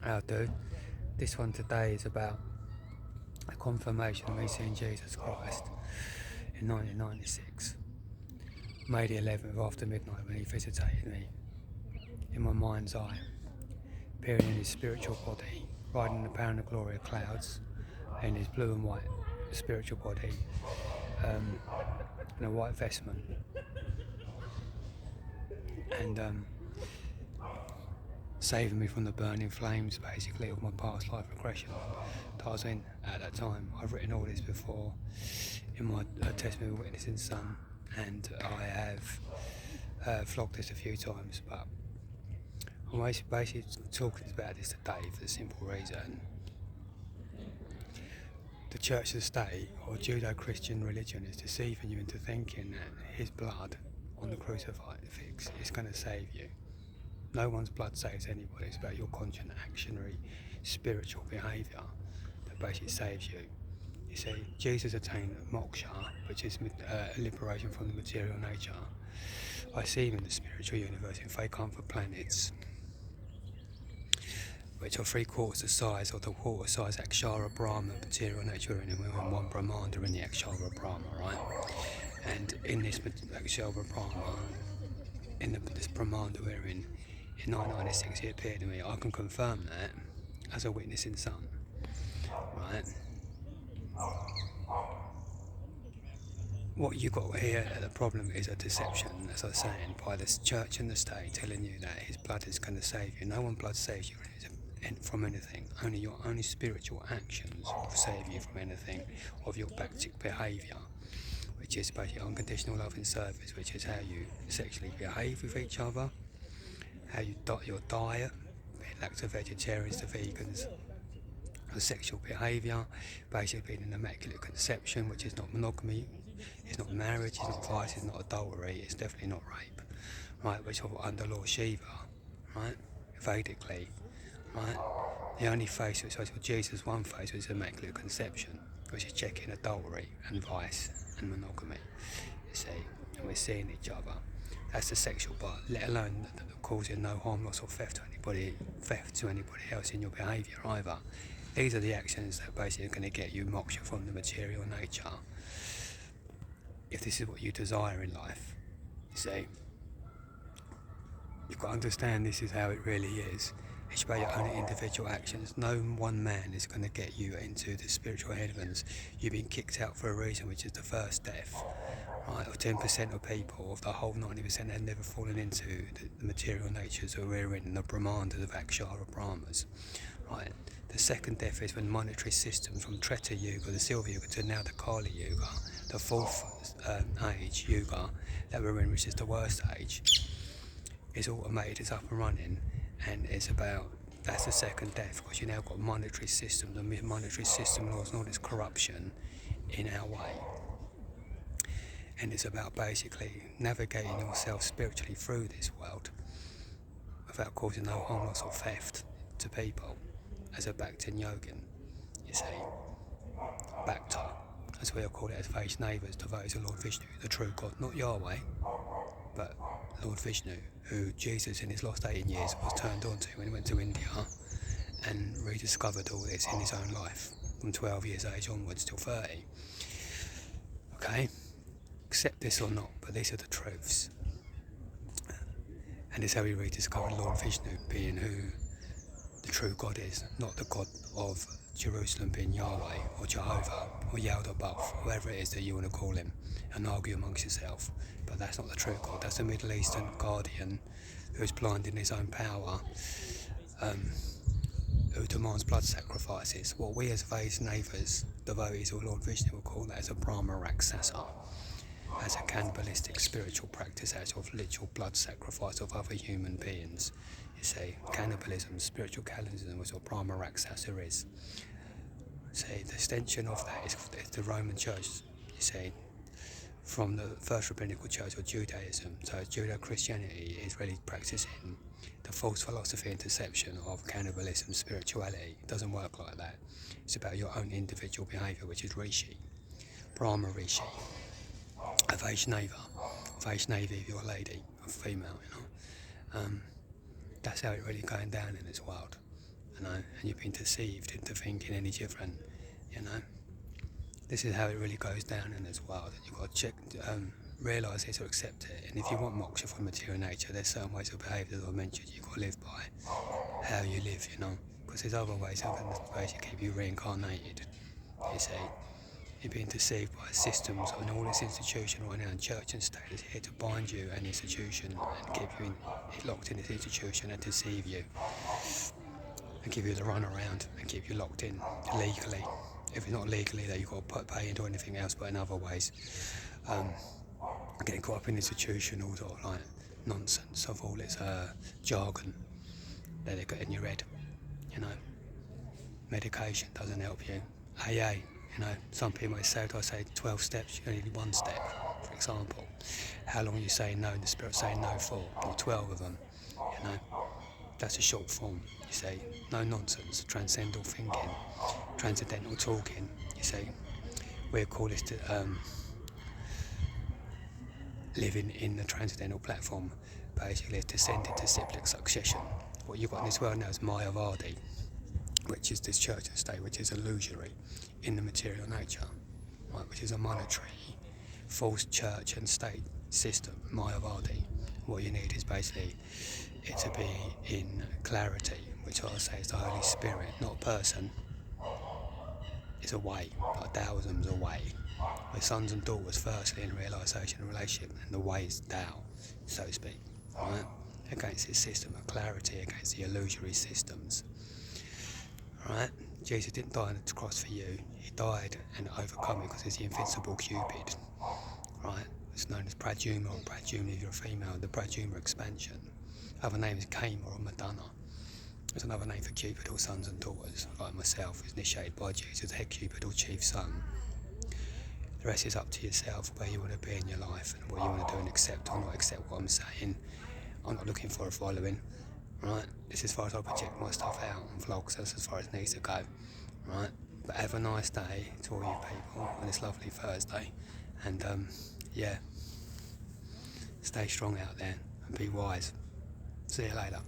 How do? This one today is about a confirmation of me seeing Jesus Christ in 1996, May the 11th after midnight, when he visited me in my mind's eye, appearing in his spiritual body, riding the power and the glory of clouds, in his blue and white spiritual body, in a white vestment, and saving me from the burning flames, basically, of my past life regression that I was in at that time. I've written all this before in my testimony of witnessing son, and I have flogged this a few times, but I'm basically talking about this today for the simple reason: the church of state, or Judeo-Christian religion, is deceiving you into thinking that his blood on the crucifix is going to save you. No one's blood saves anybody. It's about your conscious, actionary, spiritual behaviour that basically saves you. You see, Jesus attained moksha, which is liberation from the material nature. I see him in the spiritual universe in vacant planets, which are 3/4 the size of the quarter size Akshara Brahma material nature, and we're in one Brahmanda in the Akshara Brahma, right? And in this Akshara Brahma, in this Brahmanda we're in 1996, he appeared to me. I can confirm that as a witnessing son, right? What you got here, the problem is a deception, as I was saying, by this church and the state telling you that his blood is going to save you. No one blood saves you from anything. Only your only spiritual actions will save you from anything of your bactic behaviour, which is basically unconditional love and service, which is how you sexually behave with each other, how you your diet, lacto-vegetarians to vegans, the sexual behaviour, basically being an immaculate conception, which is not monogamy, it's not marriage, it's not vice, it's not adultery, it's definitely not rape, right, which are under law Shiva, right, Vedically, right. The only face which was Jesus' one face was immaculate conception, which is checking adultery and vice and monogamy, you see, and we're seeing each other. That's the sexual part, let alone causing no harm, loss or theft to anybody else in your behaviour either. These are the actions that basically are going to get you moksha from the material nature, if this is what you desire in life. You see, you've got to understand this is how it really is. It's about your own individual actions. No one man is going to get you into the spiritual heavens. You've been kicked out for a reason, which is the first death. Right, of 10% of people, of the whole 90%, have never fallen into the material natures that we're in the Brahmandas of Akshara Brahmas. Right. The second death is when monetary systems from Treta Yuga, the Silver Yuga, to now the Kali Yuga, the fourth age Yuga that we're in, which is the worst age, is automated, it's up and running, and it's about, that's the second death, because you now got monetary systems, the monetary system laws and all this corruption in our way. And it's about basically navigating yourself spiritually through this world without causing no harm, loss or theft to people, as a Bhaktin yogin, you see. Bhakta, as we'll call it as Vaishnavas, devotees of Lord Vishnu, the true God, not Yahweh, but Lord Vishnu, who Jesus in his last 18 years was turned on to when he went to India and rediscovered all this in his own life, from 12 years age onwards till 30. Okay? Accept this or not, but these are the truths. And it's how he rediscovered Lord Vishnu being who the true God is, not the God of Jerusalem being Yahweh or Jehovah or Yaldabaoth, whoever it is that you want to call him, and argue amongst yourself. But that's not the true God. That's a Middle Eastern guardian who's blind in his own power, who demands blood sacrifices. What we as Vaishnavas, devotees of Lord Vishnu, will call that as a Brahma Raksasa, as a cannibalistic spiritual practice, as of literal blood sacrifice of other human beings. You see, cannibalism, spiritual cannibalism, is what Brahma Raksasa is. See, the extension of that is the Roman Church, you see, from the first rabbinical church of Judaism. So Judeo-Christianity is really practicing the false philosophy and deception of cannibalism, spirituality. It doesn't work like that. It's about your own individual behaviour, which is Rishi, Brahma Rishi, a Vaishnava, Vaishnavi if you're a lady, a female, you know. That's how it really going down in this world. you know, and you've been deceived into thinking any different, you know. This is how it really goes down in this world. You've got to check, realise it or accept it. And if you want moksha from material nature, there's certain ways of behaviour that I mentioned you've got to live by. How you live, you know. Because there's other ways that can basically keep you reincarnated, you see. You're being deceived by systems and all this institution right now, and church and state is here to bind you an institution and keep you locked in this institution and deceive you and give you the run around and keep you locked in legally. If it's not legally, that you've got to pay into anything else, but in other ways. Getting caught up in institution, all sort of like nonsense of all this jargon that they got in your head, you know. Medication doesn't help you. AA, you know, some people may say, I say 12 steps, you only need one step, for example. How long are you saying no, and the spirit saying no for? Or 12 of them, you know. That's a short form, you see. No nonsense, transcendental thinking, transcendental talking, you see. We call this living in the transcendental platform, basically it's descended to cyclic succession. What you've got in this world now is Mayavadi, which is this church and state, which is illusory in the material nature, right, which is a monetary, false church and state system, Mayavadi. What you need is basically it to be in clarity, which I say is the Holy Spirit, not a person. It's a way, like Taoism's a way. We're sons and daughters firstly in realisation and relationship, and the way is Tao, so to speak, right? Against this system of clarity, against the illusory systems. Right? Jesus didn't die on the cross for you. He died and overcome it because he's the invincible Cupid. Right? It's known as Prajuma, or Prajuma if you're a female, the Prajuma expansion. Other name is Kama or Madonna. There's another name for Cupid or sons and daughters, like myself, who's initiated by Jesus, head Cupid or chief son. The rest is up to yourself, where you want to be in your life and what you want to do and accept or not accept what I'm saying. I'm not looking for a following. Right, this is as far as I project my stuff out on vlogs, that's as far as it needs to go, right, but have a nice day to all you people on this lovely Thursday, and yeah, stay strong out there and be wise. See you later.